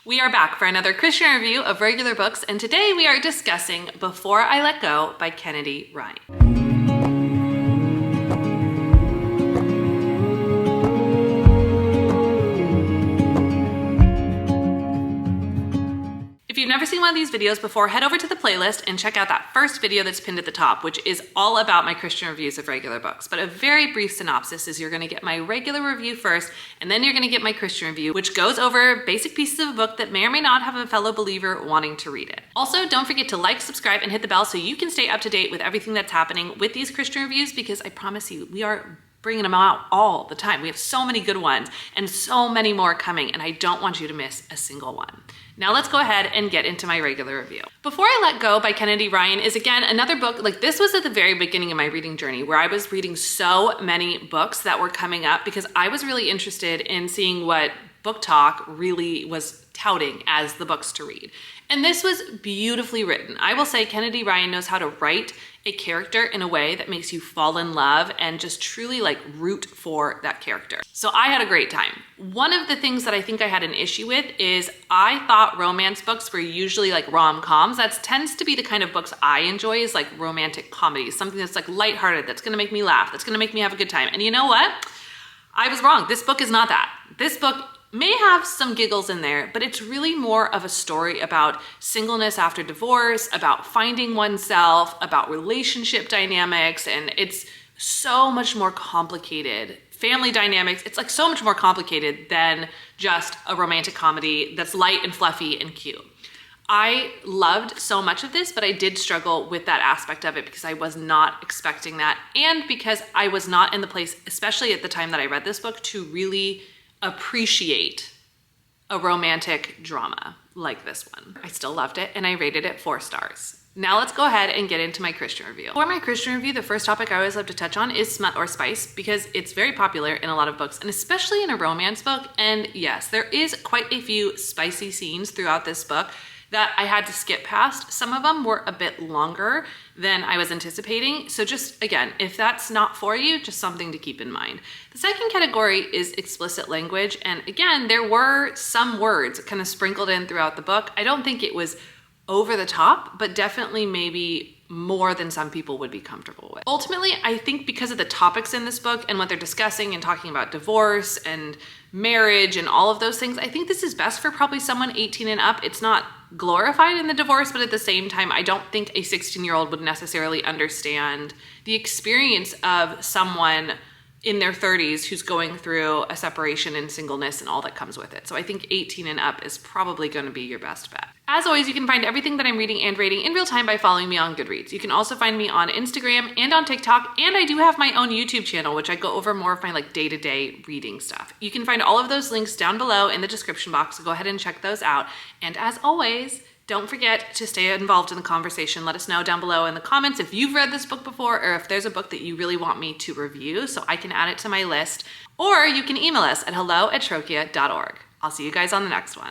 We are back for another Christian review of regular books, and today we are discussing Before I Let Go by Kennedy Ryan. If you've never seen one of these videos before, head over to the playlist and check out that first video that's pinned at the top, which is all about my Christian reviews of regular books. But a very brief synopsis is you're gonna get my regular review first, and then you're gonna get my Christian review, which goes over basic pieces of a book that may or may not have a fellow believer wanting to read it. Also, don't forget to like, subscribe, and hit the bell so you can stay up to date with everything that's happening with these Christian reviews, because I promise you, we are bringing them out all the time. We have so many good ones and so many more coming, and I don't want you to miss a single one. Now let's go ahead and get into my regular review. Before I Let Go by Kennedy Ryan is, again, another book. Like, this was at the very beginning of my reading journey where I was reading so many books that were coming up because I was really interested in seeing what Book Talk really was touting as the books to read. And this was beautifully written. I will say Kennedy Ryan knows how to write a character in a way that makes you fall in love and just truly like root for that character. So I had a great time. One of the things that I think I had an issue with is I thought romance books were usually like rom-coms. That tends to be the kind of books I enjoy, is like romantic comedies, something that's like lighthearted, that's gonna make me laugh, that's gonna make me have a good time. And you know what? I was wrong. This book is not that. This book may have some giggles in there, but it's really more of a story about singleness after divorce, about finding oneself, about relationship dynamics, and it's so much more complicated. Family dynamics, it's like so much more complicated than just a romantic comedy that's light and fluffy and cute. I loved so much of this, but I did struggle with that aspect of it because I was not expecting that, and because I was not in the place, especially at the time that I read this book, to really appreciate a romantic drama like this one. I still loved it, and I rated it 4 stars. Now let's go ahead and get into my Christian review. For my Christian review, the first topic I always love to touch on is smut or spice, because it's very popular in a lot of books, and especially in a romance book. And yes, there is quite a few spicy scenes throughout this book that I had to skip past. Some of them were a bit longer than I was anticipating. So just, again, if that's not for you, just something to keep in mind. The second category is explicit language. And again, there were some words kind of sprinkled in throughout the book. I don't think it was over the top, but definitely maybe more than some people would be comfortable with. Ultimately, I think because of the topics in this book and what they're discussing and talking about divorce and marriage and all of those things, I think this is best for probably someone 18 and up. It's not glorified in the divorce, but at the same time, I don't think a 16-year-old would necessarily understand the experience of someone in their 30s who's going through a separation and singleness and all that comes with it. So I think 18 and up is probably going to be your best bet. As always, you can find everything that I'm reading and rating in real time by following me on Goodreads. You can also find me on Instagram and on TikTok, and I do have my own YouTube channel, which I go over more of my like day-to-day reading stuff. You can find all of those links down below in the description box, so go ahead and check those out. And as always, don't forget to stay involved in the conversation. Let us know down below in the comments if you've read this book before, or if there's a book that you really want me to review so I can add it to my list. Or you can email us at hello@trokia.org. I'll see you guys on the next one.